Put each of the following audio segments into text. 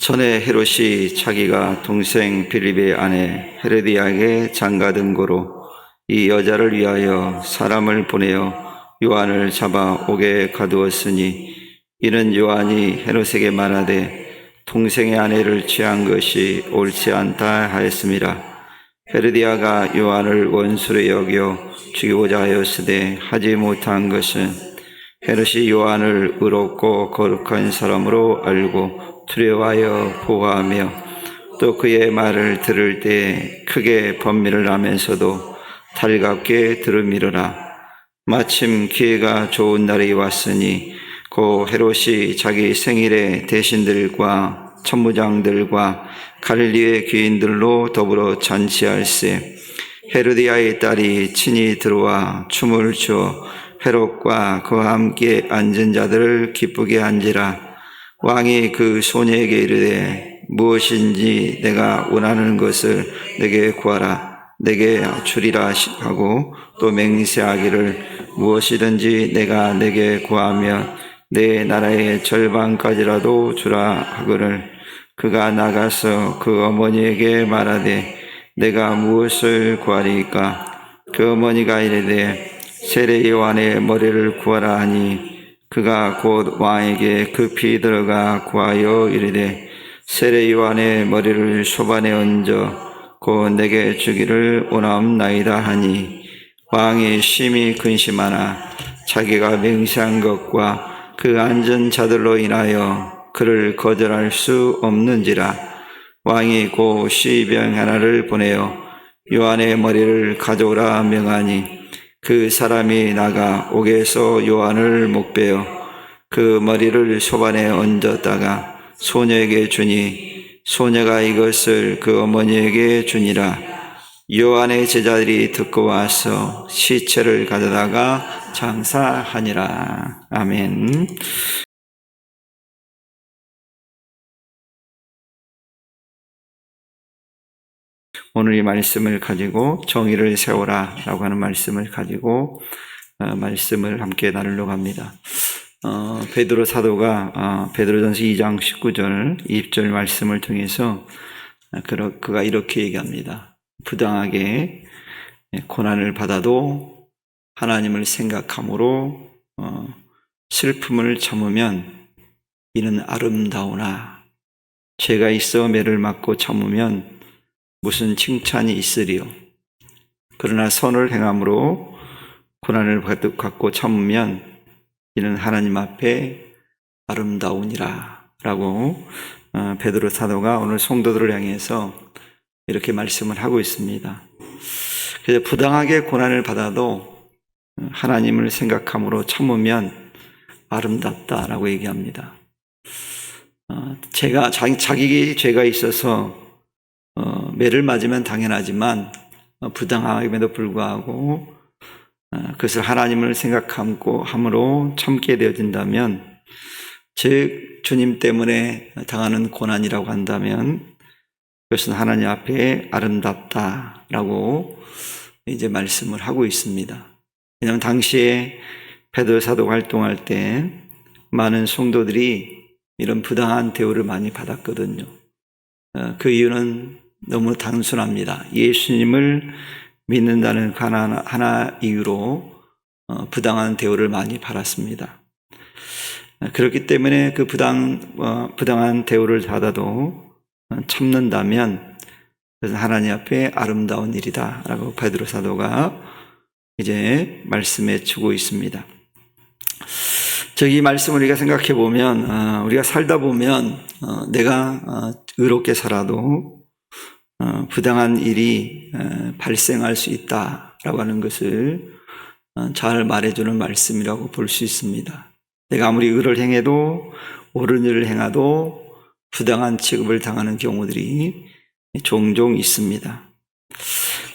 전에 헤롯이 자기가 동생 빌립의 아내 헤로디아에게 장가든 고로 이 여자를 위하여 사람을 보내어 요한을 잡아 옥에 가두었으니, 이는 요한이 헤롯에게 말하되 동생의 아내를 취한 것이 옳지 않다 하였습니다. 헤로디아가 요한을 원수로 여겨 죽이고자 하였으되 하지 못한 것은 헤롯이 요한을 의롭고 거룩한 사람으로 알고 두려워하여 보호하며 또 그의 말을 들을 때 크게 번민을 하면서도 달갑게 들으미르라. 마침 기회가 좋은 날이 왔으니 고 헤롯이 자기 생일에 대신들과 천부장들과 갈릴리의 귀인들로 더불어 잔치할세, 헤로디아의 딸이 친히 들어와 춤을 추어 헤롯과 그와 함께 앉은 자들을 기쁘게 한지라. 왕이 그 소녀에게 이르되 무엇인지 내가 원하는 것을 내게 구하라. 내게 주리라 하고 또 맹세하기를 무엇이든지 내가 내게 구하면 내 나라의 절반까지라도 주라 하거늘. 그가 나가서 그 어머니에게 말하되 내가 무엇을 구하리까? 그 어머니가 이르되 세례 요한의 머리를 구하라 하니, 그가 곧 왕에게 급히 들어가 구하여 이르되 세례 요한의 머리를 소반에 얹어 곧 내게 주기를 원하옵나이다 하니, 왕이 심히 근심하나 자기가 맹세한 것과 그 앉은 자들로 인하여 그를 거절할 수 없는지라. 왕이 곧 시병 하나를 보내어 요한의 머리를 가져오라 명하니, 그 사람이 나가 옥에서 요한을 목베어 그 머리를 소반에 얹었다가 소녀에게 주니, 소녀가 이것을 그 어머니에게 주니라. 요한의 제자들이 듣고 와서 시체를 가져다가 장사하니라. 아멘. 오늘 이 말씀을 가지고 정의를 세워라 라고 하는 말씀을 가지고 말씀을 함께 나누려고 합니다. 베드로 사도가 베드로전서 2장 19절 20절 말씀을 통해서 그가 이렇게 얘기합니다. 부당하게 고난을 받아도 하나님을 생각함으로 슬픔을 참으면 이는 아름다우나, 죄가 있어 매를 맞고 참으면 무슨 칭찬이 있으리요. 그러나 선을 행함으로 고난을 받고 참으면 이는 하나님 앞에 아름다우니라 라고 베드로 사도가 오늘 성도들을 향해서 이렇게 말씀을 하고 있습니다. 그래서 부당하게 고난을 받아도 하나님을 생각함으로 참으면 아름답다라고 얘기합니다. 자기 죄가 있어서 매를 맞으면 당연하지만 부당함에도 불구하고 그것을 하나님을 생각함으로 참게 되어진다면, 즉 주님 때문에 당하는 고난이라고 한다면 그것은 하나님 앞에 아름답다라고 이제 말씀을 하고 있습니다. 왜냐하면 당시에 베드로 사도가 활동할 때 많은 성도들이 이런 부당한 대우를 많이 받았거든요. 그 이유는 너무 단순합니다. 예수님을 믿는다는 하나 이유로 부당한 대우를 많이 받았습니다. 그렇기 때문에 그 부당한 대우를 받아도 참는다면 그것은 하나님 앞에 아름다운 일이다 라고 베드로 사도가 이제 말씀해 주고 있습니다. 이 말씀을 우리가 생각해 보면, 우리가 살다 보면 내가 의롭게 살아도 부당한 일이 발생할 수 있다라고 하는 것을 잘 말해주는 말씀이라고 볼 수 있습니다. 내가 아무리 의를 행해도, 옳은 일을 행해도 부당한 취급을 당하는 경우들이 종종 있습니다.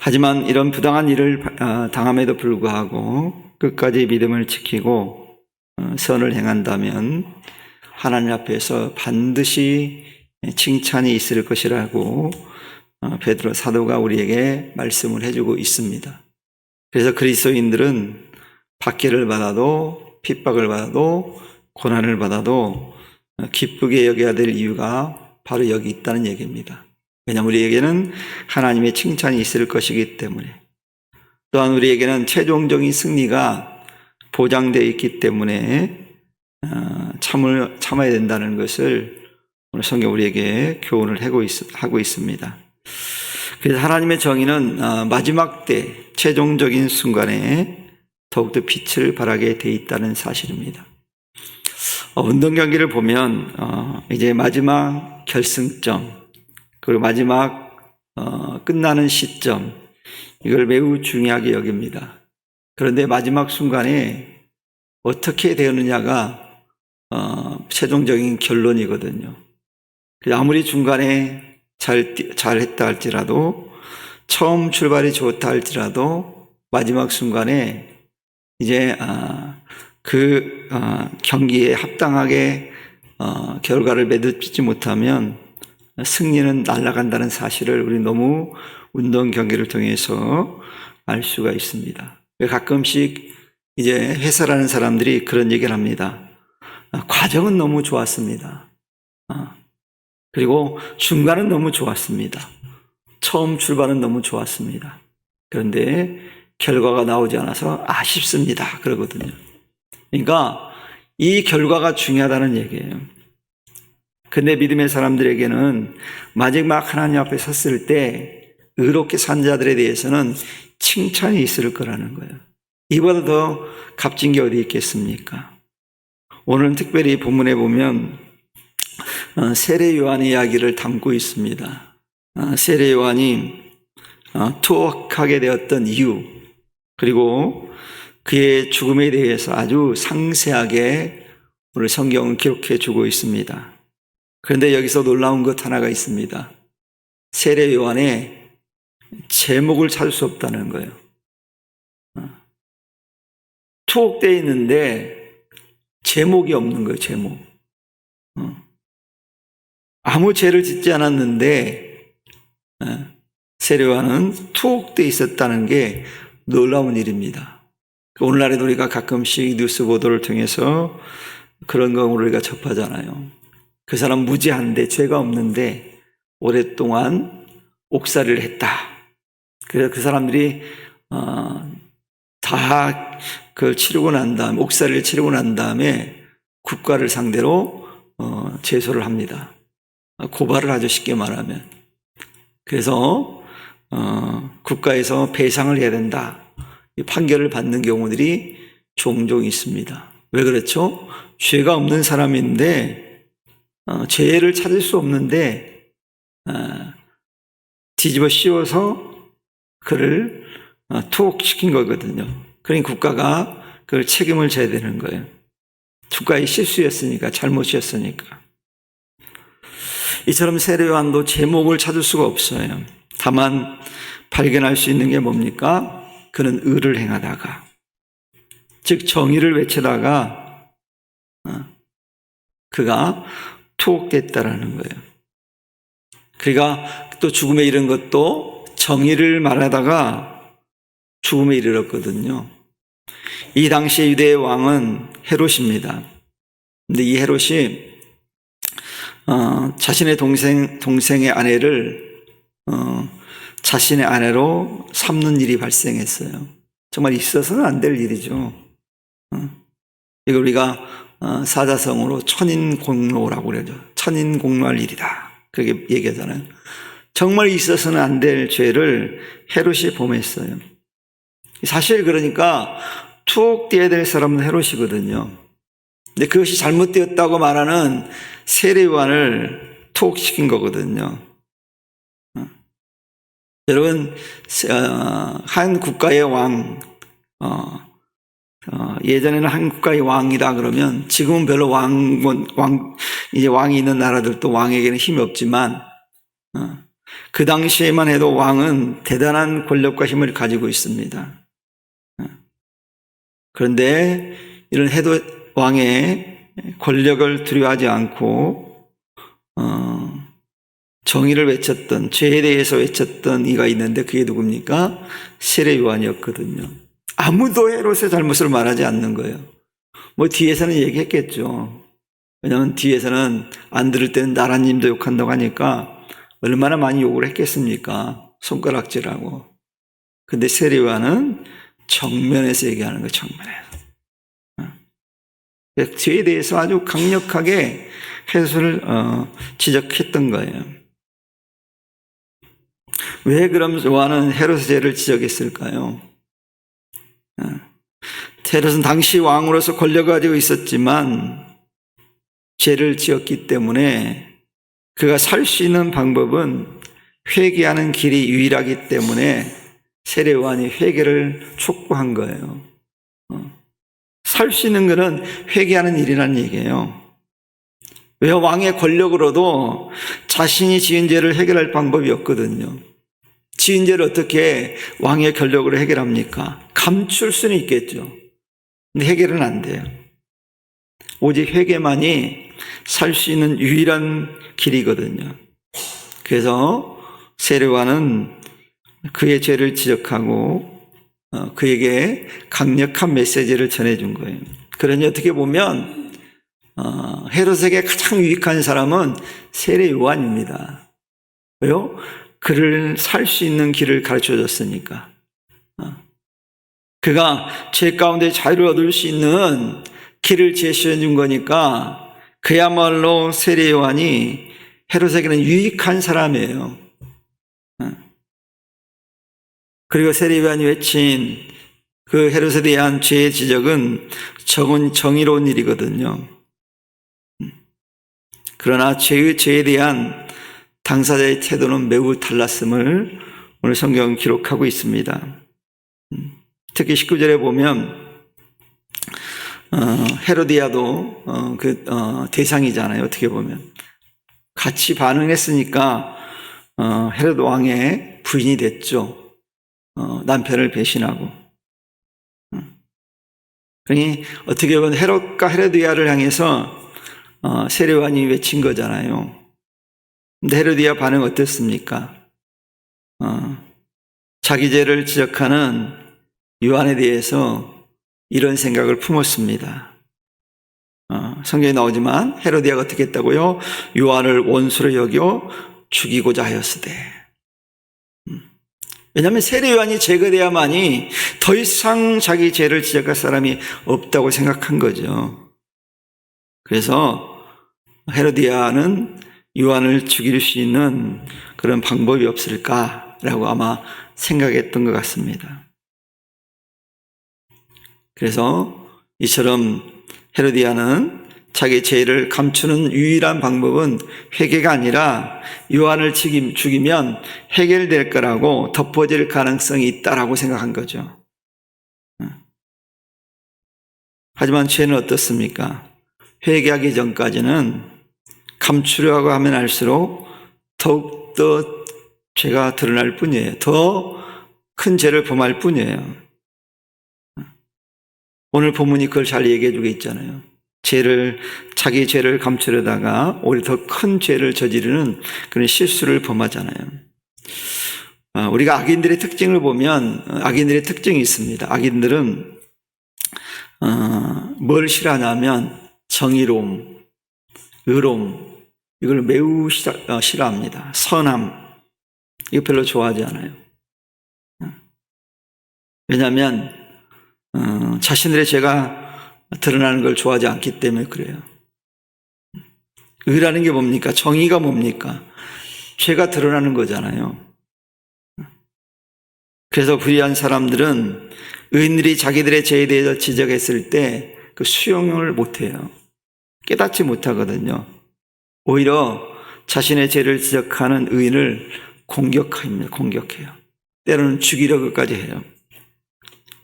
하지만 이런 부당한 일을 당함에도 불구하고 끝까지 믿음을 지키고 선을 행한다면 하나님 앞에서 반드시 칭찬이 있을 것이라고 베드로 사도가 우리에게 말씀을 해주고 있습니다. 그래서 그리스도인들은 박해를 받아도, 핍박을 받아도, 고난을 받아도 기쁘게 여겨야 될 이유가 바로 여기 있다는 얘기입니다. 왜냐하면 우리에게는 하나님의 칭찬이 있을 것이기 때문에, 또한 우리에게는 최종적인 승리가 보장되어 있기 때문에 참아야 된다는 것을 오늘 성경 우리에게 교훈을 하고 있습니다. 그래서 하나님의 정의는 마지막 때 최종적인 순간에 더욱더 빛을 발하게 돼 있다는 사실입니다. 운동 경기를 보면 이제 마지막 결승점, 그리고 마지막 끝나는 시점, 이걸 매우 중요하게 여깁니다. 그런데 마지막 순간에 어떻게 되었느냐가 최종적인 결론이거든요. 아무리 중간에 잘했다 할지라도, 처음 출발이 좋다 할지라도 마지막 순간에 이제 그 경기에 합당하게 결과를 맺지 못하면 승리는 날아간다는 사실을 우리 너무 운동 경기를 통해서 알 수가 있습니다. 가끔씩 이제 해설하는 사람들이 그런 얘기를 합니다. 과정은 너무 좋았습니다. 그리고 중간은 너무 좋았습니다. 처음 출발은 너무 좋았습니다. 그런데 결과가 나오지 않아서 아쉽습니다. 그러거든요. 그러니까 이 결과가 중요하다는 얘기예요. 근데 믿음의 사람들에게는 마지막 하나님 앞에 섰을 때 의롭게 산 자들에 대해서는 칭찬이 있을 거라는 거예요. 이보다 더 값진 게 어디 있겠습니까? 오늘은 특별히 본문에 보면 세례 요한의 이야기를 담고 있습니다. 세례 요한이 투옥하게 되었던 이유, 그리고 그의 죽음에 대해서 아주 상세하게 오늘 성경은 기록해 주고 있습니다. 그런데 여기서 놀라운 것 하나가 있습니다. 세례 요한의 제목을 찾을 수 없다는 거예요. 투옥되어 있는데 제목이 없는 거예요. 제목. 아무 죄를 짓지 않았는데 세례 요한은 투옥되어 있었다는 게 놀라운 일입니다. 오늘날에도 우리가 가끔씩 뉴스 보도를 통해서 그런 거 우리가 접하잖아요. 그 사람 무죄한데, 죄가 없는데 오랫동안 옥살이를 했다. 그래서 그 사람들이 다 그걸 치르고 난 다음에, 옥살이를 치르고 난 다음에 국가를 상대로 제소를 합니다. 고발을 하죠, 쉽게 말하면. 그래서 국가에서 배상을 해야 된다, 이 판결을 받는 경우들이 종종 있습니다. 왜 그렇죠? 죄가 없는 사람인데 죄를 찾을 수 없는데 뒤집어 씌워서 그를 투옥시킨 거거든요. 그러니 국가가 그걸 책임을 져야 되는 거예요. 국가의 실수였으니까, 잘못이었으니까. 이처럼 세례 요한도 제목을 찾을 수가 없어요. 다만 발견할 수 있는 게 뭡니까? 그는 의를 행하다가, 즉 정의를 외치다가 그가 투옥됐다라는 거예요. 그가 또 죽음에 이른 것도 정의를 말하다가 죽음에 이르렀거든요. 이 당시의 유대의 왕은 헤롯입니다. 근데 이 헤롯이 자신의 동생의 아내를 자신의 아내로 삼는 일이 발생했어요. 정말 있어서는 안 될 일이죠. 이걸 우리가 사자성어로 천인공로라고 그러죠. 천인공로할 일이다, 그렇게 얘기하잖아요. 정말 있어서는 안 될 죄를 헤롯이 범했어요. 사실 그러니까 투옥되어야 될 사람은 헤롯이거든요. 근데 그것이 잘못되었다고 말하는 세례 요한을 투옥시킨 거거든요. 여러분, 한 국가의 왕, 예전에는 한 국가의 왕이다 그러면, 지금은 별로 이제 왕이 있는 나라들도 왕에게는 힘이 없지만, 그 당시에만 해도 왕은 대단한 권력과 힘을 가지고 있습니다. 그런데 이런 헤롯 왕의 권력을 두려워하지 않고 정의를 외쳤던, 죄에 대해서 외쳤던 이가 있는데 그게 누굽니까? 세례 요한이었거든요. 아무도 헤롯의 잘못을 말하지 않는 거예요. 뭐 뒤에서는 얘기했겠죠. 왜냐하면 뒤에서는 안 들을 때는 나라님도 욕한다고 하니까 얼마나 많이 욕을 했겠습니까? 손가락질하고. 근데 세례요한은 정면에서 얘기하는 거예요. 정면에서. 죄에 대해서 아주 강력하게 해수를 지적했던 거예요. 왜 그럼 요한은 헤롯의 죄를 지적했을까요? 헤롯은 당시 왕으로서 권력을 가지고 있었지만 죄를 지었기 때문에 그가 살 수 있는 방법은 회개하는 길이 유일하기 때문에 세례 요한이 회개를 촉구한 거예요. 살 수 있는 것은 회개하는 일이라는 얘기예요. 왜 왕의 권력으로도 자신이 지은 죄를 해결할 방법이 없거든요. 지은 죄를 어떻게 왕의 권력으로 해결합니까? 감출 수는 있겠죠. 근데 해결은 안 돼요. 오직 회개만이 살 수 있는 유일한 길이거든요. 그래서 세례 요한은 그의 죄를 지적하고 그에게 강력한 메시지를 전해준 거예요. 그러니 어떻게 보면 헤롯에게 가장 유익한 사람은 세례 요한입니다. 왜요? 그를 살 수 있는 길을 가르쳐 줬으니까. 그가 죄 가운데 자유를 얻을 수 있는 길을 제시해 준 거니까 그야말로 세례 요한이 헤롯에게는 유익한 사람이에요. 그리고 세례 요한이 외친 그 헤롯에 대한 죄의 지적은 정의로운 일이거든요. 그러나 죄에 대한 당사자의 태도는 매우 달랐음을 오늘 성경은 기록하고 있습니다. 특히 19절에 보면 헤로디아도 대상이잖아요. 어떻게 보면 같이 반응했으니까 헤롯 왕의 부인이 됐죠. 남편을 배신하고. 그러니 어떻게 보면 헤롯과 헤로디아를 향해서 세례 요한이 외친 거잖아요. 근데 헤로디아 반응 어땠습니까? 자기 죄를 지적하는 요한에 대해서 이런 생각을 품었습니다. 성경에 나오지만 헤로디아가 어떻게 했다고요? 요한을 원수로 여겨 죽이고자 하였으되. 왜냐하면 세례 요한이 제거돼야만이 더 이상 자기 죄를 지적할 사람이 없다고 생각한 거죠. 그래서 헤로디아는 요한을 죽일 수 있는 그런 방법이 없을까라고 아마 생각했던 것 같습니다. 그래서 이처럼 헤로디아는 자기 죄를 감추는 유일한 방법은 회개가 아니라 요한을 죽이면 해결될 거라고 덮어질 가능성이 있다라고 생각한 거죠. 하지만 죄는 어떻습니까? 회개하기 전까지는 감추려고 하면 할수록 더욱더 죄가 드러날 뿐이에요. 더 큰 죄를 범할 뿐이에요. 오늘 본문이 그걸 잘 얘기해 주고 있잖아요. 자기 죄를 감추려다가 오히려 더 큰 죄를 저지르는 그런 실수를 범하잖아요. 우리가 악인들의 특징을 보면 악인들의 특징이 있습니다. 악인들은 뭘 싫어하냐면 정의로움, 의로움, 이걸 매우 싫어합니다. 선함, 이거 별로 좋아하지 않아요. 왜냐하면 자신들의 죄가 드러나는 걸 좋아하지 않기 때문에 그래요. 의라는 게 뭡니까? 정의가 뭡니까? 죄가 드러나는 거잖아요. 그래서 불의한 사람들은 의인들이 자기들의 죄에 대해서 지적했을 때 그 수용을 못해요. 깨닫지 못하거든요. 오히려 자신의 죄를 지적하는 의인을 공격해요. 때로는 죽이려고까지 해요.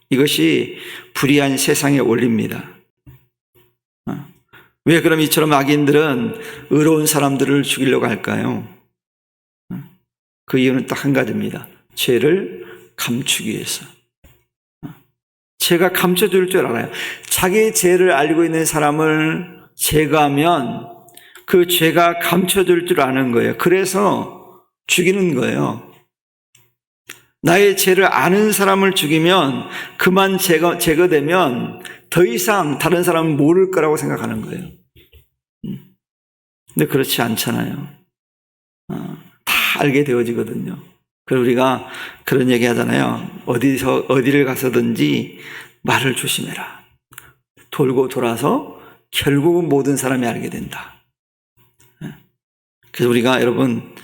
이것이 불의한 세상의 원리입니다. 왜 그럼 이처럼 악인들은 의로운 사람들을 죽이려고 할까요? 그 이유는 딱 한 가지입니다. 죄를 감추기 위해서. 죄가 감춰질 줄 알아요. 자기 죄를 알고 있는 사람을 제거하면 그 죄가 감춰질 줄 아는 거예요. 그래서 죽이는 거예요. 나의 죄를 아는 사람을 죽이면 그만 제거되면 더 이상 다른 사람은 모를 거라고 생각하는 거예요. 근데 그렇지 않잖아요. 다 알게 되어지거든요. 그리고 우리가 그런 얘기 하잖아요. 어디를 가서든지 말을 조심해라. 돌고 돌아서 결국은 모든 사람이 알게 된다. 그래서 우리가 여러분,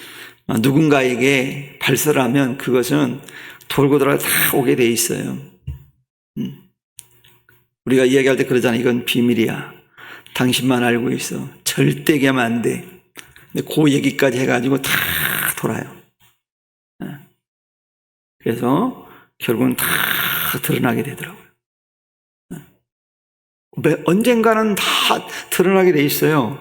누군가에게 발설하면 그것은 돌고 돌아서 다 오게 돼 있어요. 우리가 이야기할 때 그러잖아요. 이건 비밀이야. 당신만 알고 있어. 절대 얘기하면 안 돼. 근데 그 얘기까지 해가지고 다 돌아요. 그래서 결국은 다 드러나게 되더라고요. 언젠가는 다 드러나게 돼 있어요.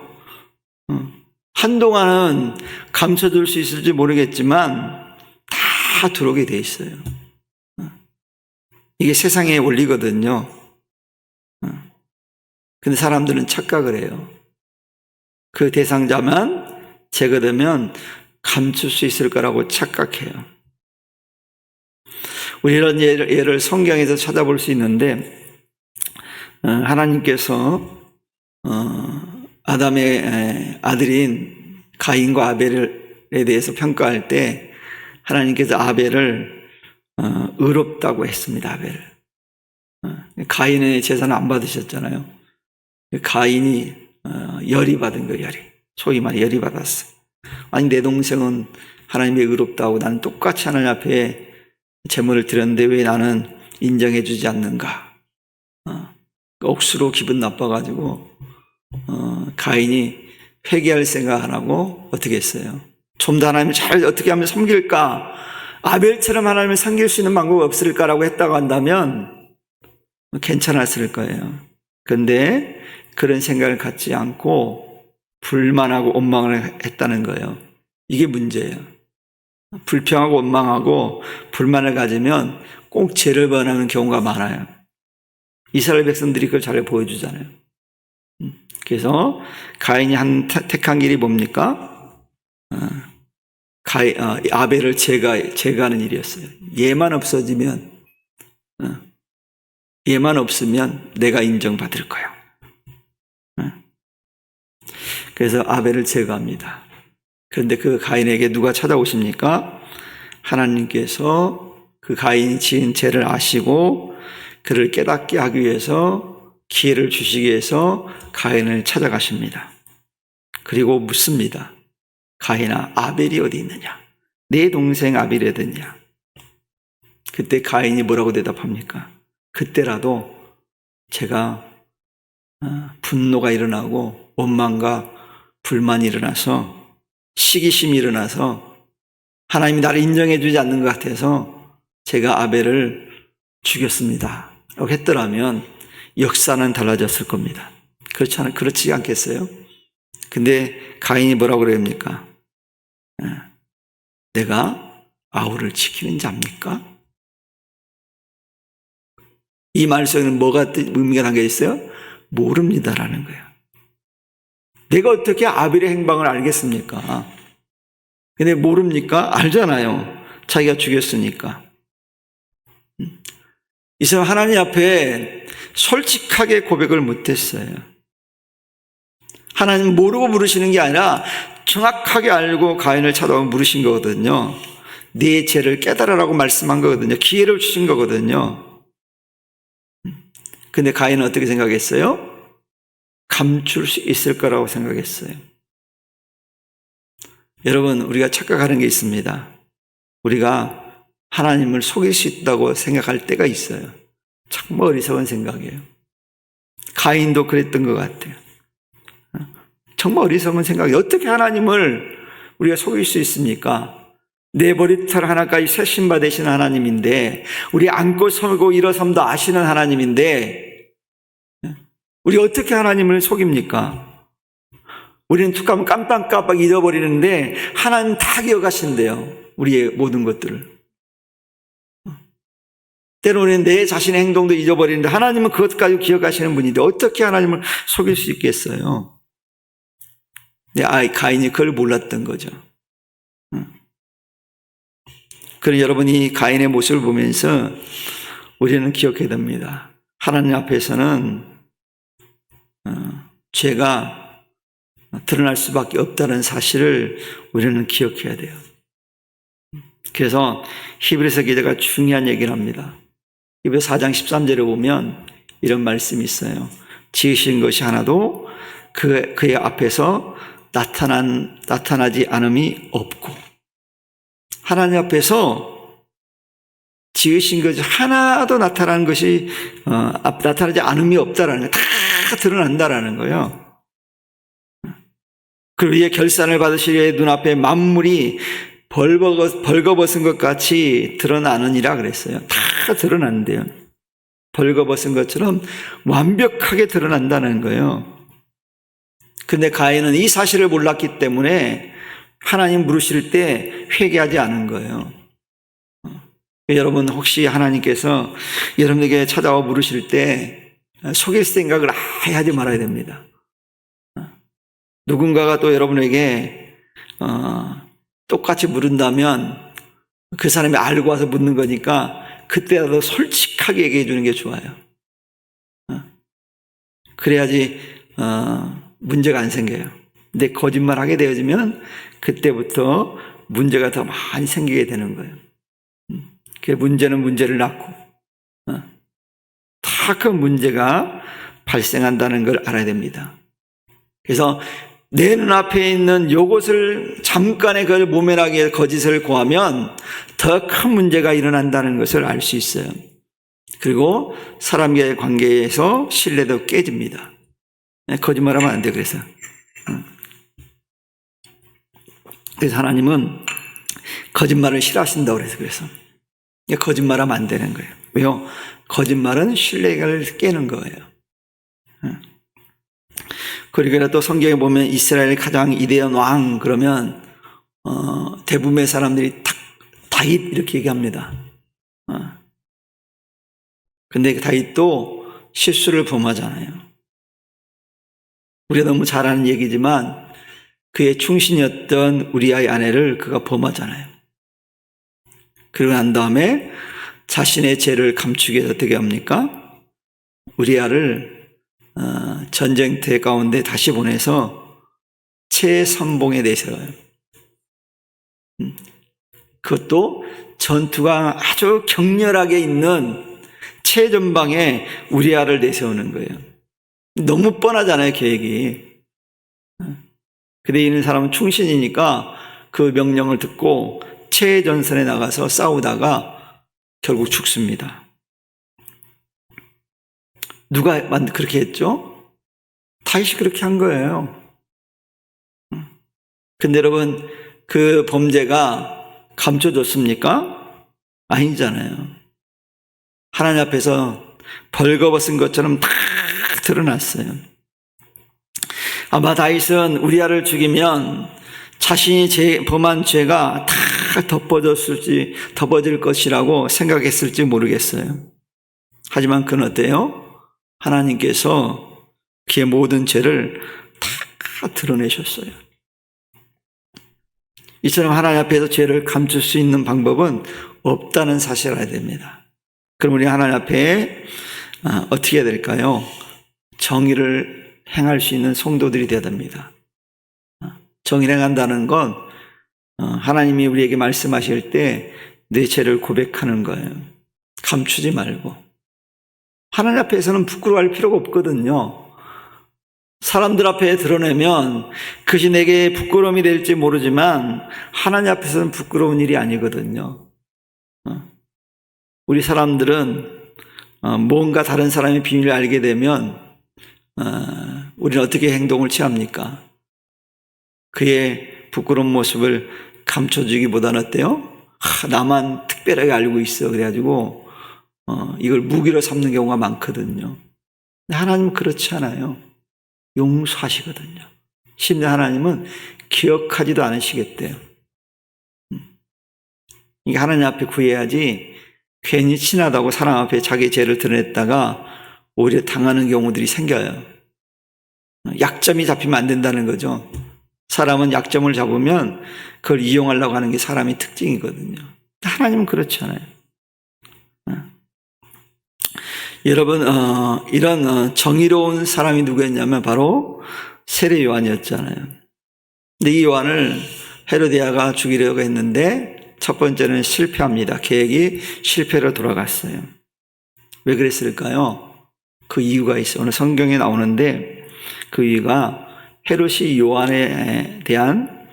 한동안은 감춰둘 수 있을지 모르겠지만 다 들어오게 돼 있어요. 이게 세상의 원리거든요. 근데 사람들은 착각을 해요. 그 대상자만 제거되면 감출 수 있을 거라고 착각해요. 우리 이런 예를 성경에서 찾아볼 수 있는데, 하나님께서 아담의 아들인 가인과 아벨에 대해서 평가할 때 하나님께서 아벨을 의롭다고 했습니다. 아벨을. 가인의 제사는 안 받으셨잖아요. 가인이 열이 받은 거예요. 소위 말해 열이 받았어요. 아니, 내 동생은 하나님의 의롭다고 나는 똑같이 하나님 앞에 제물을 드렸는데 왜 나는 인정해 주지 않는가. 억수로 기분 나빠가지고 가인이 회개할 생각 안 하고 어떻게 했어요? 좀 더 하나님을 잘 어떻게 하면 섬길까? 아벨처럼 하나님을 섬길 수 있는 방법이 없을까라고 했다고 한다면 괜찮았을 거예요. 그런데 그런 생각을 갖지 않고 불만하고 원망을 했다는 거예요. 이게 문제예요. 불평하고 원망하고 불만을 가지면 꼭 죄를 범하는 경우가 많아요. 이스라엘 백성들이 그걸 잘 보여주잖아요. 그래서 가인이 택한 길이 뭡니까? 아벨을 제거하는 일이었어요. 얘만 없어지면, 얘만 없으면 내가 인정받을 거야. 그래서 아벨을 제거합니다. 그런데 그 가인에게 누가 찾아오십니까? 하나님께서 그 가인이 지은 죄를 아시고 그를 깨닫게 하기 위해서 기회를 주시기 위해서 가인을 찾아가십니다. 그리고 묻습니다. 가인아, 아벨이 어디 있느냐? 내 동생 아벨이 어디 있느냐? 그때 가인이 뭐라고 대답합니까? 그때라도 제가 분노가 일어나고 원망과 불만이 일어나서 시기심이 일어나서 하나님이 나를 인정해 주지 않는 것 같아서 제가 아벨을 죽였습니다 라고 했더라면 역사는 달라졌을 겁니다. 그렇지 않겠어요? 근데 가인이 뭐라고 그럽니까? 내가 아우를 지키는 자입니까? 이 말 속에는 뭐가 의미가 담겨 있어요? 모릅니다라는 거예요. 내가 어떻게 아벨의 행방을 알겠습니까? 근데 모릅니까? 알잖아요. 자기가 죽였으니까. 이 사람 하나님 앞에 솔직하게 고백을 못했어요. 하나님 모르고 물으시는 게 아니라 정확하게 알고 가인을 찾아오고 물으신 거거든요. 네 죄를 깨달으라고 말씀한 거거든요. 기회를 주신 거거든요. 근데 가인은 어떻게 생각했어요? 감출 수 있을 거라고 생각했어요. 여러분, 우리가 착각하는 게 있습니다. 우리가 하나님을 속일 수 있다고 생각할 때가 있어요. 정말 어리석은 생각이에요. 가인도 그랬던 것 같아요. 정말 어리석은 생각이 어떻게 하나님을 우리가 속일 수 있습니까? 내 머리털 하나까지 세신바 되시는 하나님인데, 우리 앉고 서고 일어섬도 아시는 하나님인데 우리 어떻게 하나님을 속입니까? 우리는 툭하면 깜빡깜빡 잊어버리는데 하나님 다 기억하신대요. 우리의 모든 것들을. 때로는 우리는 내 자신의 행동도 잊어버리는데 하나님은 그것까지 기억하시는 분인데 어떻게 하나님을 속일 수 있겠어요? 가인이 그걸 몰랐던 거죠. 그럼 여러분이 가인의 모습을 보면서 우리는 기억해야 됩니다. 하나님 앞에서는 죄가 드러날 수밖에 없다는 사실을 우리는 기억해야 돼요. 그래서 히브리서 기자가 중요한 얘기를 합니다. 히브리서 4장 13절에 보면 이런 말씀이 있어요. 지으신 것이 하나도 그의 앞에서 나타나지 않음이 없고, 하나님 앞에서 지으신 것이 하나도 나타나지 않음이 없다라는 거예요. 다 드러난다라는 거예요. 그리고 이에 결산을 받으시리에 눈앞에 만물이 벌거벗은 것 같이 드러나느니라 그랬어요. 다 드러난대요. 벌거벗은 것처럼 완벽하게 드러난다는 거예요. 근데 가인은 이 사실을 몰랐기 때문에 하나님 물으실 때 회개하지 않은 거예요. 여러분, 혹시 하나님께서 여러분에게 찾아와 물으실 때 속일 생각을 아예 하지 말아야 됩니다. 누군가가 또 여러분에게 똑같이 물은다면 그 사람이 알고 와서 묻는 거니까 그때라도 솔직하게 얘기해 주는 게 좋아요. 그래야지 문제가 안 생겨요. 근데 거짓말하게 되어지면 그때부터 문제가 더 많이 생기게 되는 거예요. 그 문제는 문제를 낳고 다 그 문제가 발생한다는 걸 알아야 됩니다. 그래서 내 눈앞에 있는 요것을 잠깐의 그 모면하게 거짓을 고하면 더 큰 문제가 일어난다는 것을 알 수 있어요. 그리고 사람과의 관계에서 신뢰도 깨집니다. 거짓말하면 안 돼. 그래서 하나님은 거짓말을 싫어하신다고 그래서 거짓말하면 안 되는 거예요. 왜요? 거짓말은 신뢰를 깨는 거예요. 그리고 또 성경에 보면 이스라엘 가장 위대한 왕 그러면 대부분의 사람들이 다윗 이렇게 얘기합니다. 근데 다윗도 실수를 범하잖아요. 우리가 너무 잘 아는 얘기지만 그의 충신이었던 우리아의 아내를 그가 범하잖아요. 그러고 난 다음에 자신의 죄를 감추기 위해서 어떻게 합니까? 우리아를 전쟁터 가운데 다시 보내서 최선봉에 내세워요. 그것도 전투가 아주 격렬하게 있는 최전방에 우리아를 내세우는 거예요. 너무 뻔하잖아요, 계획이. 근데 이는 사람은 충신이니까 그 명령을 듣고 최전선에 나가서 싸우다가 결국 죽습니다. 누가 그렇게 했죠? 다윗이 그렇게 한 거예요. 근데 여러분, 그 범죄가 감춰졌습니까? 아니잖아요. 하나님 앞에서 벌거벗은 것처럼 다 드러났어요. 아마 다윗은 우리아를 죽이면 자신이 범한 죄가 다 덮어질 것이라고 생각했을지 모르겠어요. 하지만 그는 어때요? 하나님께서 그의 모든 죄를 다 드러내셨어요. 이처럼 하나님 앞에서 죄를 감출 수 있는 방법은 없다는 사실을 알아야 됩니다. 그럼 우리 하나님 앞에 어떻게 해야 될까요? 정의를 행할 수 있는 성도들이 되어야 됩니다. 정의를 행한다는 건 하나님이 우리에게 말씀하실 때 내 죄를 고백하는 거예요. 감추지 말고. 하나님 앞에서는 부끄러워할 필요가 없거든요. 사람들 앞에 드러내면 그것이 내게 부끄러움이 될지 모르지만 하나님 앞에서는 부끄러운 일이 아니거든요. 우리 사람들은 뭔가 다른 사람의 비밀을 알게 되면 우리는 어떻게 행동을 취합니까? 그의 부끄러운 모습을 감춰주기보다는 어때요? 나만 특별하게 알고 있어. 그래가지고 이걸 무기로 삼는 경우가 많거든요. 근데 하나님은 그렇지 않아요. 용서하시거든요. 심지어 하나님은 기억하지도 않으시겠대요. 이게 하나님 앞에 구해야지 괜히 친하다고 사람 앞에 자기 죄를 드러냈다가 오히려 당하는 경우들이 생겨요. 약점이 잡히면 안 된다는 거죠. 사람은 약점을 잡으면 그걸 이용하려고 하는 게 사람의 특징이거든요. 하나님은 그렇지 않아요. 여러분, 이런 정의로운 사람이 누구였냐면 바로 세례 요한이었잖아요. 근데 이 요한을 헤로디아가 죽이려고 했는데 첫 번째는 실패합니다. 계획이 실패로 돌아갔어요. 왜 그랬을까요? 그 이유가 있어요. 오늘 성경에 나오는데 그 이유가 헤롯이 요한에 대한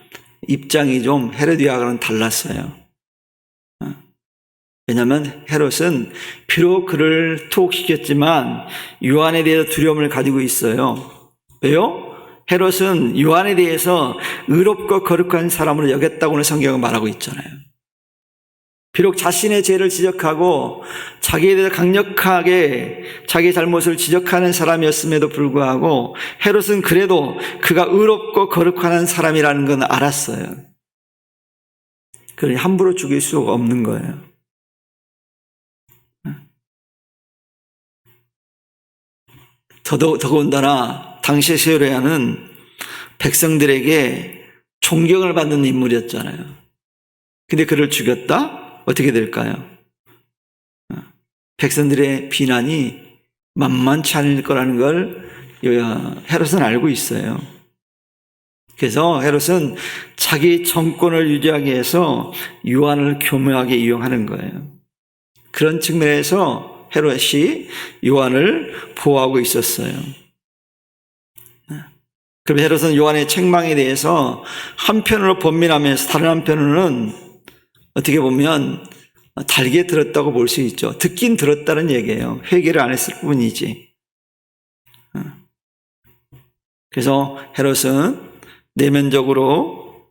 입장이 좀 헤로디아와는 달랐어요. 왜냐하면 헤롯은 비록 그를 투옥시켰지만 요한에 대해서 두려움을 가지고 있어요. 왜요? 헤롯은 요한에 대해서 의롭고 거룩한 사람으로 여겼다고는 성경은 말하고 있잖아요. 비록 자신의 죄를 지적하고 자기에 대해서 강력하게 자기 잘못을 지적하는 사람이었음에도 불구하고 헤롯은 그래도 그가 의롭고 거룩한 사람이라는 건 알았어요. 그러니 함부로 죽일 수가 없는 거예요. 더군다나 당시 헤로디아는 백성들에게 존경을 받는 인물이었잖아요. 근데 그를 죽였다? 어떻게 될까요? 백성들의 비난이 만만치 않을 거라는 걸 헤롯은 알고 있어요. 그래서 헤롯은 자기 정권을 유지하기 위해서 요한을 교묘하게 이용하는 거예요. 그런 측면에서 헤롯이 요한을 보호하고 있었어요. 그럼 헤롯은 요한의 책망에 대해서 한편으로 번민하면서 다른 한편으로는 어떻게 보면 달게 들었다고 볼 수 있죠. 듣긴 들었다는 얘기예요. 회개를 안 했을 뿐이지. 그래서 헤롯은 내면적으로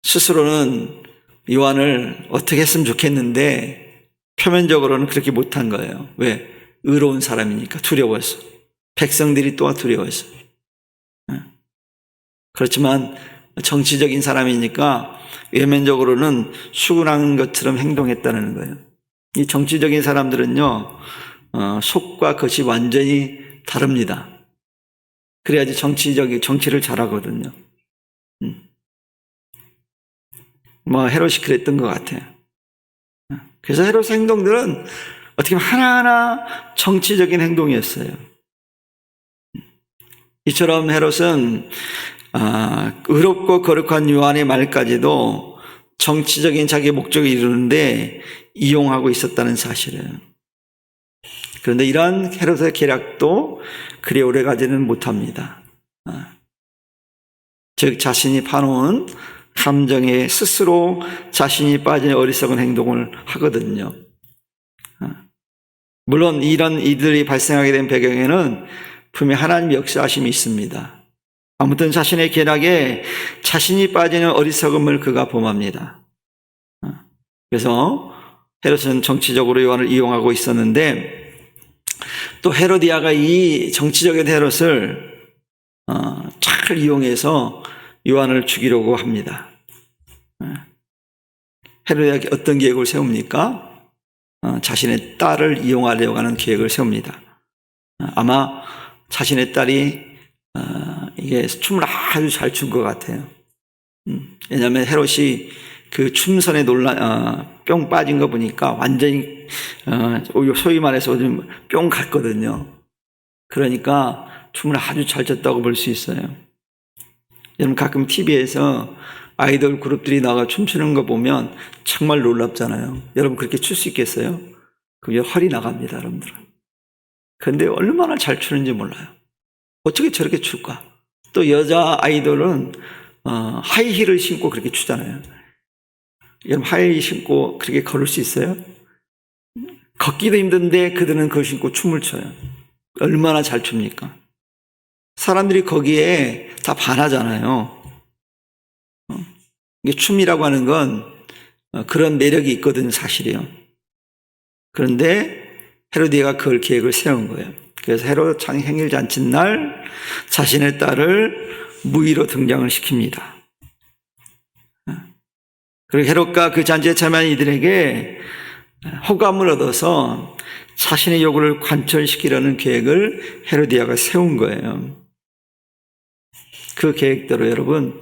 스스로는 요한을 어떻게 했으면 좋겠는데 표면적으로는 그렇게 못한 거예요. 왜? 의로운 사람이니까 두려워서. 백성들이 또한 두려워서. 그렇지만 정치적인 사람이니까 외면적으로는 수군한 것처럼 행동했다는 거예요. 이 정치적인 사람들은요, 속과 겉이 완전히 다릅니다. 그래야지 정치를 잘하거든요. 헤롯이 그랬던 것 같아요. 그래서 헤롯의 행동들은 어떻게 보면 하나하나 정치적인 행동이었어요. 이처럼 헤롯은 의롭고 거룩한 요한의 말까지도 정치적인 자기 목적을 이루는데 이용하고 있었다는 사실이에요. 그런데 이러한 헤롯의 계략도 그리 오래가지는 못합니다. 즉 자신이 파놓은 감정에 스스로 자신이 빠진 어리석은 행동을 하거든요. 물론 이런 이들이 발생하게 된 배경에는 분명히 하나님의 역사하심이 있습니다. 아무튼 자신의 계략에 자신이 빠지는 어리석음을 그가 범합니다. 그래서 헤롯은 정치적으로 요한을 이용하고 있었는데 또 헤로디아가 이 정치적인 헤롯을 잘 이용해서 요한을 죽이려고 합니다. 헤로디아가 어떤 계획을 세웁니까? 자신의 딸을 이용하려고 하는 계획을 세웁니다. 아마 자신의 딸이 이게 춤을 아주 잘 춘 것 같아요. 왜냐하면 헤롯이 그 춤선에 뿅 빠진 거 보니까 완전히 소위 말해서 좀 뿅 갔거든요. 그러니까 춤을 아주 잘 췄다고 볼 수 있어요. 여러분 가끔 TV에서 아이돌 그룹들이 나가 춤추는 거 보면 정말 놀랍잖아요. 여러분 그렇게 출 수 있겠어요? 그게 허리 나갑니다, 여러분들은. 그런데 얼마나 잘 추는지 몰라요. 어떻게 저렇게 출까? 또 여자 아이돌은 하이힐을 신고 그렇게 추잖아요. 여러분 하이힐 신고 그렇게 걸을 수 있어요? 걷기도 힘든데 그들은 그걸 신고 춤을 춰요. 얼마나 잘 춥니까? 사람들이 거기에 다 반하잖아요. 이게 춤이라고 하는 건 그런 매력이 있거든요, 사실이요. 그런데 헤로디아가 그걸 계획을 세운 거예요. 그래서 헤롯 생일 잔칫날 자신의 딸을 무의로 등장을 시킵니다. 그리고 헤롯과 그 잔치에 참여한 이들에게 호감을 얻어서 자신의 요구를 관철시키려는 계획을 헤로디아가 세운 거예요. 그 계획대로 여러분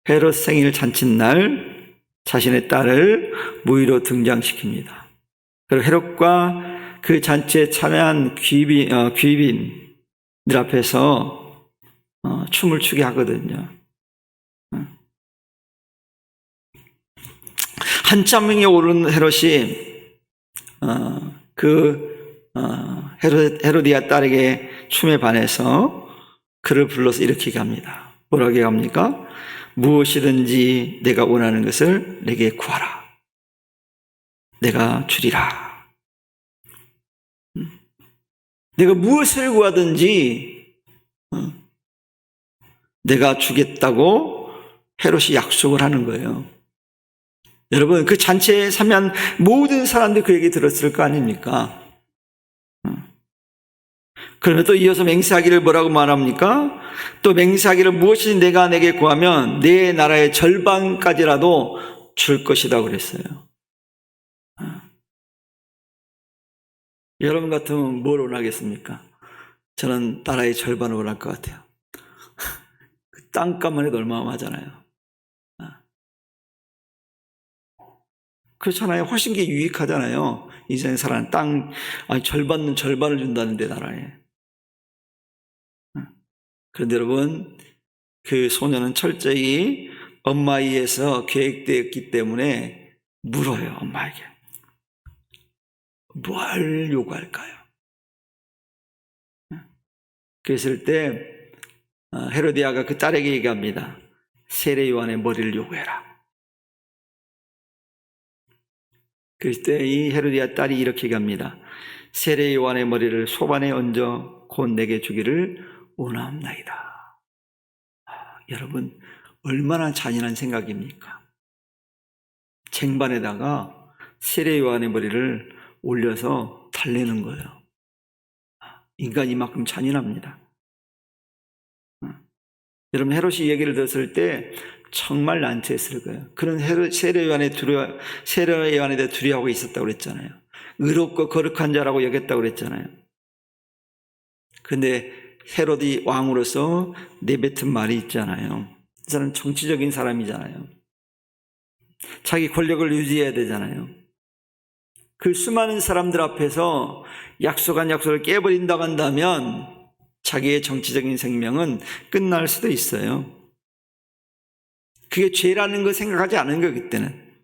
헤롯 생일 잔칫날 자신의 딸을 무의로 등장시킵니다. 그리고 헤롯과 그 잔치에 참여한 귀빈들 앞에서 춤을 추게 하거든요. 한참 위에 오른 헤롯이 헤로디아 딸에게 춤에 반해서 그를 불러서 이렇게 합니다. 뭐라고 합니까? 무엇이든지 내가 원하는 것을 내게 구하라. 내가 주리라. 내가 무엇을 구하든지 내가 주겠다고 헤롯이 약속을 하는 거예요. 여러분, 그 잔치에 참여한 모든 사람들이 그 얘기 들었을 거 아닙니까? 그러면 또 이어서 맹세하기를 뭐라고 말합니까? 또 맹세하기를 무엇이든 내가 내게 구하면 내 나라의 절반까지라도 줄 것이다 그랬어요. 여러분 같으면 뭘 원하겠습니까? 저는 나라의 절반을 원할 것 같아요. 그 땅값만 해도 얼마만하잖아요. 그렇잖아요. 훨씬 게 유익하잖아요. 인생에 살아는 땅, 절반은 절반을 준다는데 나라에. 그런데 여러분, 그 소녀는 철저히 엄마에 의해서 계획되었기 때문에 물어요, 엄마에게. 뭘 요구할까요? 그랬을 때 헤로디아가 그 딸에게 얘기합니다. 세례 요한의 머리를 요구해라. 그랬을 때 이 헤로디아 딸이 이렇게 얘기합니다. 세례 요한의 머리를 소반에 얹어 곧 내게 주기를 원하옵나이다. 여러분, 얼마나 잔인한 생각입니까? 쟁반에다가 세례 요한의 머리를 올려서 달래는 거예요. 인간이 이만큼 잔인합니다. 여러분, 헤롯이 이 얘기를 들었을 때 정말 난처했을 거예요. 그런 세례 요한에 대해 두려워하고 있었다고 그랬잖아요. 의롭고 거룩한 자라고 여겼다고 그랬잖아요. 근데 헤롯이 왕으로서 내뱉은 말이 있잖아요. 이 사람은 정치적인 사람이잖아요. 자기 권력을 유지해야 되잖아요. 그 수많은 사람들 앞에서 약속한 약속을 깨버린다고 한다면 자기의 정치적인 생명은 끝날 수도 있어요. 그게 죄라는 걸 생각하지 않은 거예요, 그때는.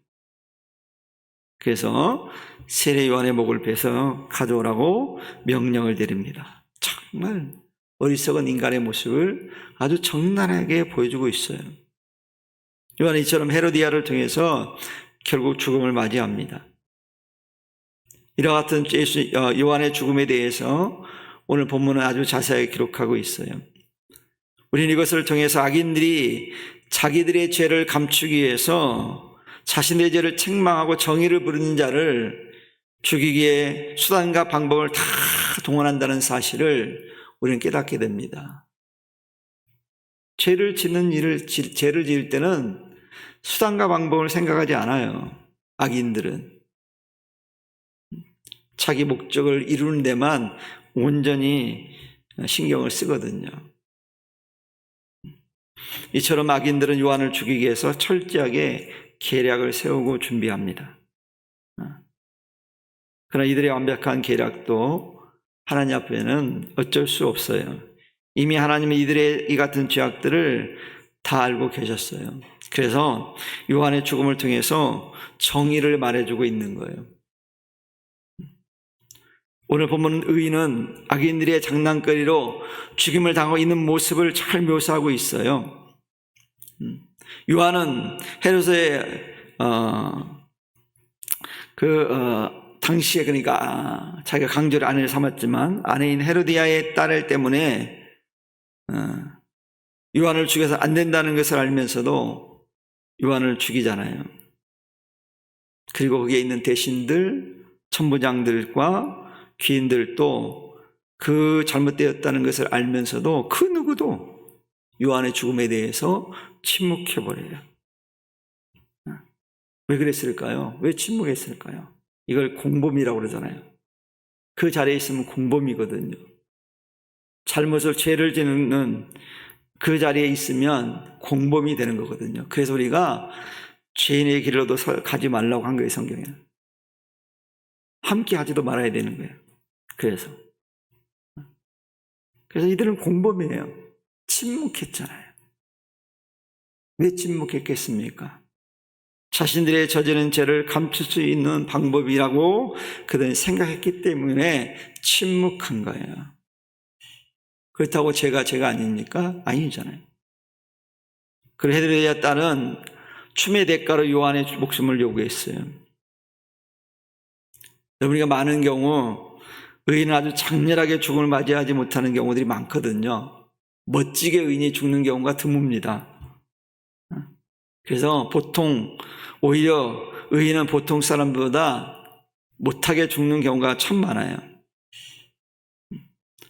그래서 세례 요한의 목을 베서 가져오라고 명령을 드립니다. 정말 어리석은 인간의 모습을 아주 적나라하게 보여주고 있어요. 요한이 이처럼 헤로디아를 통해서 결국 죽음을 맞이합니다. 이와 같은 요한의 죽음에 대해서 오늘 본문은 아주 자세하게 기록하고 있어요. 우리는 이것을 통해서 악인들이 자기들의 죄를 감추기 위해서 자신의 죄를 책망하고 정의를 부르는 자를 죽이기에 수단과 방법을 다 동원한다는 사실을 우리는 깨닫게 됩니다. 죄를 지을 때는 수단과 방법을 생각하지 않아요. 악인들은 자기 목적을 이루는 데만 온전히 신경을 쓰거든요. 이처럼 악인들은 요한을 죽이기 위해서 철저하게 계략을 세우고 준비합니다. 그러나 이들의 완벽한 계략도 하나님 앞에는 어쩔 수 없어요. 이미 하나님은 이들의 이 같은 죄악들을 다 알고 계셨어요. 그래서 요한의 죽음을 통해서 정의를 말해주고 있는 거예요. 오늘 본문 의인은 악인들의 장난거리로 죽임을 당하고 있는 모습을 잘 묘사하고 있어요. 요한은 헤롯의 당시에 그러니까 자기가 강제로 아내를 삼았지만 아내인 헤로디아의 딸 때문에 요한을 죽여서 안 된다는 것을 알면서도 요한을 죽이잖아요. 그리고 거기에 있는 대신들, 천부장들과 귀인들도 그 잘못되었다는 것을 알면서도 그 누구도 요한의 죽음에 대해서 침묵해버려요. 왜 그랬을까요? 왜 침묵했을까요? 이걸 공범이라고 그러잖아요. 그 자리에 있으면 공범이거든요. 잘못을 죄를 짓는 그 자리에 있으면 공범이 되는 거거든요. 그래서 우리가 죄인의 길로도 가지 말라고 한 거예요, 성경에는. 함께 하지도 말아야 되는 거예요. 그래서 이들은 공범이에요. 침묵했잖아요. 왜 침묵했겠습니까? 자신들의 저지른 죄를 감출 수 있는 방법이라고 그들은 생각했기 때문에 침묵한 거예요. 그렇다고 죄가 아닙니까? 아니잖아요. 그 헤로디아 딸은 춤의 대가로 요한의 목숨을 요구했어요. 우리가 많은 경우 의인은 아주 장렬하게 죽음을 맞이하지 못하는 경우들이 많거든요. 멋지게 의인이 죽는 경우가 드뭅니다. 그래서 오히려 의인은 보통 사람보다 못하게 죽는 경우가 참 많아요.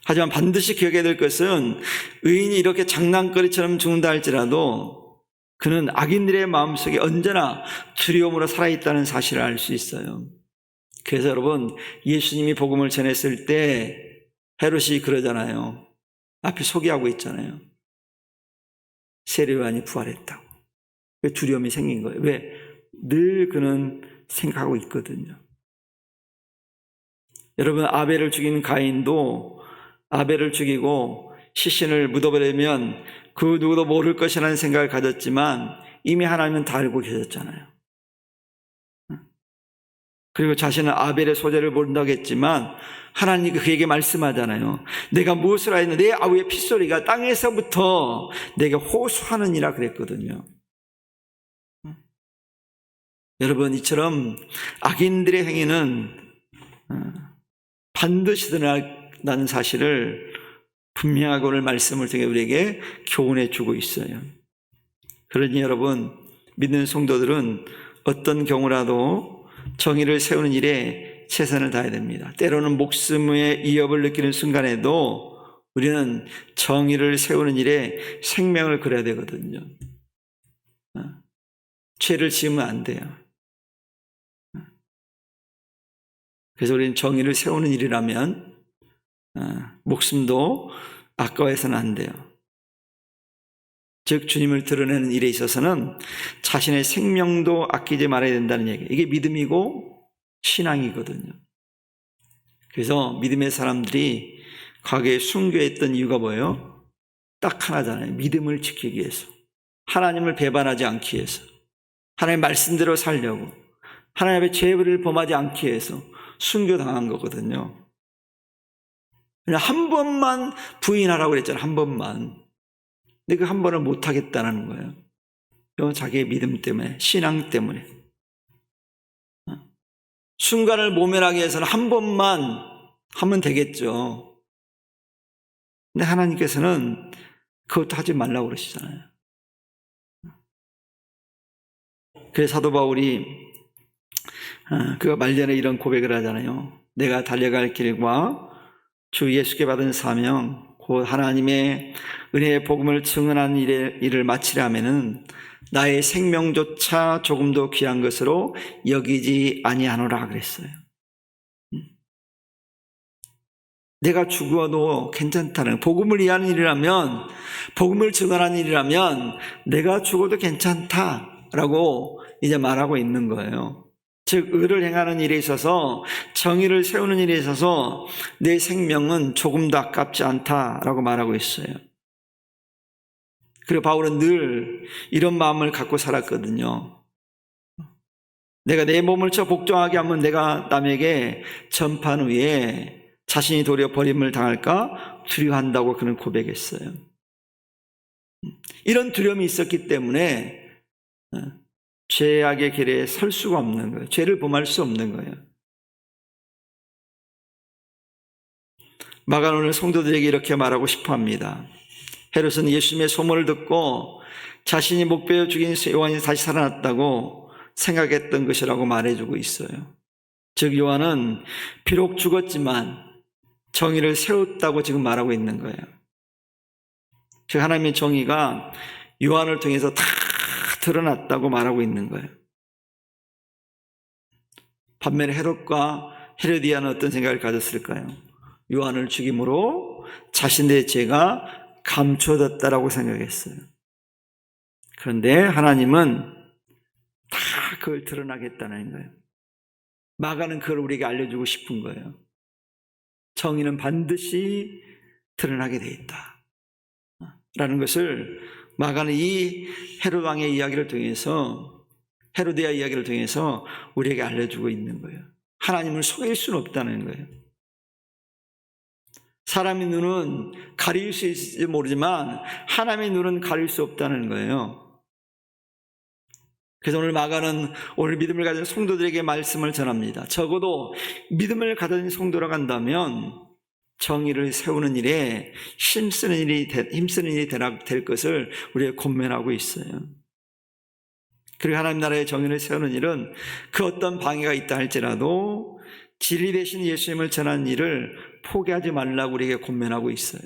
하지만 반드시 기억해야 될 것은 의인이 이렇게 장난거리처럼 죽는다 할지라도 그는 악인들의 마음속에 언제나 두려움으로 살아있다는 사실을 알 수 있어요. 그래서 여러분, 예수님이 복음을 전했을 때 헤롯이 그러잖아요. 앞에 소개하고 있잖아요. 세례요한이 부활했다고. 왜 두려움이 생긴 거예요? 왜? 늘 그는 생각하고 있거든요. 여러분, 아벨을 죽인 가인도 아벨을 죽이고 시신을 묻어버리면 그 누구도 모를 것이라는 생각을 가졌지만 이미 하나님은 다 알고 계셨잖아요. 그리고 자신은 아벨의 소재를 모른다고 했지만 하나님이 그에게 말씀하잖아요. 내가 무엇을 하였느냐? 내 아우의 핏소리가 땅에서부터 내게 호소하느니라 그랬거든요. 여러분, 이처럼 악인들의 행위는 반드시 드러난다는 사실을 분명하게 오늘 말씀을 통해 우리에게 교훈해 주고 있어요. 그러니 여러분, 믿는 성도들은 어떤 경우라도 정의를 세우는 일에 최선을 다해야 됩니다. 때로는 목숨의 위협을 느끼는 순간에도 우리는 정의를 세우는 일에 생명을 걸어야 되거든요. 죄를 지으면 안 돼요. 그래서 우리는 정의를 세우는 일이라면 목숨도 아까워해서는 안 돼요. 즉 주님을 드러내는 일에 있어서는 자신의 생명도 아끼지 말아야 된다는 얘기예요. 이게 믿음이고 신앙이거든요. 그래서 믿음의 사람들이 과거에 순교했던 이유가 뭐예요? 딱 하나잖아요. 믿음을 지키기 위해서, 하나님을 배반하지 않기 위해서, 하나님의 말씀대로 살려고, 하나님의 죄를 범하지 않기 위해서 순교당한 거거든요. 그냥 한 번만 부인하라고 그랬잖아요. 한 번만. 근데 그 한 번을 못 하겠다는 거예요. 이건 자기의 믿음 때문에, 신앙 때문에. 순간을 모면하기 위해서는 한 번만 하면 되겠죠. 근데 하나님께서는 그것도 하지 말라고 그러시잖아요. 그래서 사도 바울이 그가 말년에 이런 고백을 하잖아요. 내가 달려갈 길과 주 예수께 받은 사명, 곧 하나님의 은혜의 복음을 증언한 일을 마치려면은 나의 생명조차 조금도 귀한 것으로 여기지 아니하노라 그랬어요. 내가 죽어도 괜찮다는, 복음을 위한 일이라면, 복음을 증언하는 일이라면 내가 죽어도 괜찮다라고 이제 말하고 있는 거예요. 즉 의를 행하는 일에 있어서, 정의를 세우는 일에 있어서 내 생명은 조금도 아깝지 않다라고 말하고 있어요. 그리고 바울은 늘 이런 마음을 갖고 살았거든요. 내가 내 몸을 쳐 복종하게 하면 내가 남에게 전파한 후에 자신이 도리어 버림을 당할까 두려워한다고 그는 고백했어요. 이런 두려움이 있었기 때문에 죄악의 길에 설 수가 없는 거예요. 죄를 범할 수 없는 거예요. 마가는 오늘 성도들에게 이렇게 말하고 싶어 합니다. 헤롯은 예수님의 소문을 듣고 자신이 목베어 죽인 요한이 다시 살아났다고 생각했던 것이라고 말해주고 있어요. 즉 요한은 비록 죽었지만 정의를 세웠다고 지금 말하고 있는 거예요. 즉 하나님의 정의가 요한을 통해서 다 드러났다고 말하고 있는 거예요. 반면에 헤롯과 헤로디아는 어떤 생각을 가졌을까요? 요한을 죽임으로 자신의 죄가 감춰졌다라고 생각했어요. 그런데 하나님은 다 그걸 드러나겠다는 거예요. 마가는 그걸 우리에게 알려주고 싶은 거예요. 정의는 반드시 드러나게 돼 있다. 라는 것을 마가는 이 헤롯 왕의 이야기를 통해서, 헤로디아 이야기를 통해서 우리에게 알려주고 있는 거예요. 하나님을 속일 수는 없다는 거예요. 사람의 눈은 가릴 수 있을지 모르지만 하나님의 눈은 가릴 수 없다는 거예요. 그래서 오늘 마가는 오늘 믿음을 가진 성도들에게 말씀을 전합니다. 적어도 믿음을 가진 성도라고 한다면 정의를 세우는 일에 힘쓰는 일이 될 것을 우리가 권면하고 있어요. 그리고 하나님 나라의 정의를 세우는 일은 그 어떤 방해가 있다 할지라도 진리 되신 예수님을 전하는 일을 포기하지 말라고 우리에게 권면하고 있어요.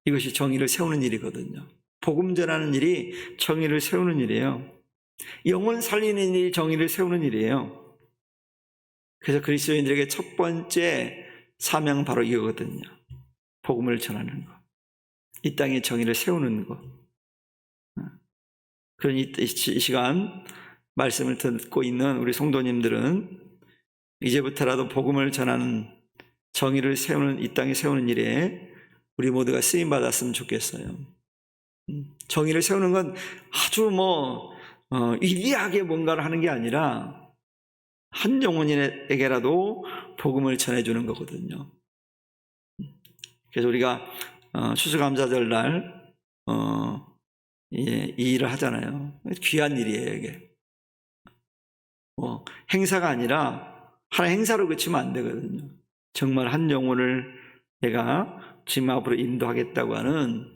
이것이 정의를 세우는 일이거든요. 복음 전하는 일이 정의를 세우는 일이에요. 영혼 살리는 일이 정의를 세우는 일이에요. 그래서 그리스도인들에게 첫 번째 사명은 바로 이거거든요. 복음을 전하는 것. 이 땅에 정의를 세우는 것. 그러니 이 시간 말씀을 듣고 있는 우리 성도님들은 이제부터라도 복음을 전하는 정의를 세우는 이 땅에 세우는 일에 우리 모두가 쓰임 받았으면 좋겠어요. 정의를 세우는 건 아주 위대하게 뭔가를 하는 게 아니라 한 영혼에게라도 복음을 전해주는 거거든요. 그래서 우리가 추수감사절 날 이 일을 하잖아요. 귀한 일이에요, 이게. 행사가 아니라 하나의 행사로 그치면 안 되거든요. 정말 한 영혼을 내가 주님 앞으로 인도하겠다고 하는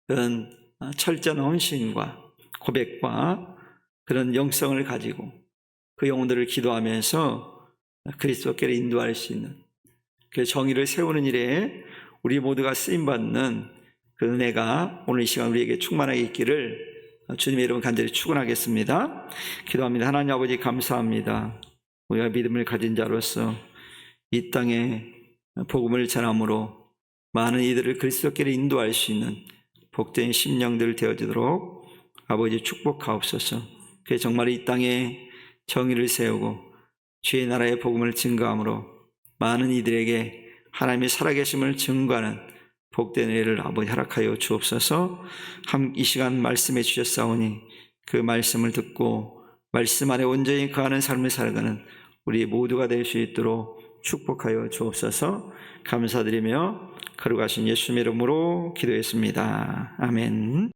그런 철저한 헌신과 고백과 그런 영성을 가지고 그 영혼들을 기도하면서 그리스도께로 인도할 수 있는 그 정의를 세우는 일에 우리 모두가 쓰임받는 그 은혜가 오늘 이 시간 우리에게 충만하게 있기를 주님의 이름 간절히 축원하겠습니다. 기도합니다. 하나님 아버지 감사합니다. 우리가 믿음을 가진 자로서 이 땅에 복음을 전함으로 많은 이들을 그리스도께로 인도할 수 있는 복된 심령들 되어지도록 아버지 축복하옵소서. 그래서 정말 이 땅에 정의를 세우고 주의 나라의 복음을 증거함으로 많은 이들에게 하나님의 살아계심을 증거하는 복된 은혜를 아버지 허락하여 주옵소서. 이 시간 말씀해 주셨사오니 그 말씀을 듣고 말씀 안에 온전히 거하는 삶을 살아가는 우리 모두가 될 수 있도록 축복하여 주옵소서. 감사드리며 거룩하신 예수님의 이름으로 기도했습니다. 아멘.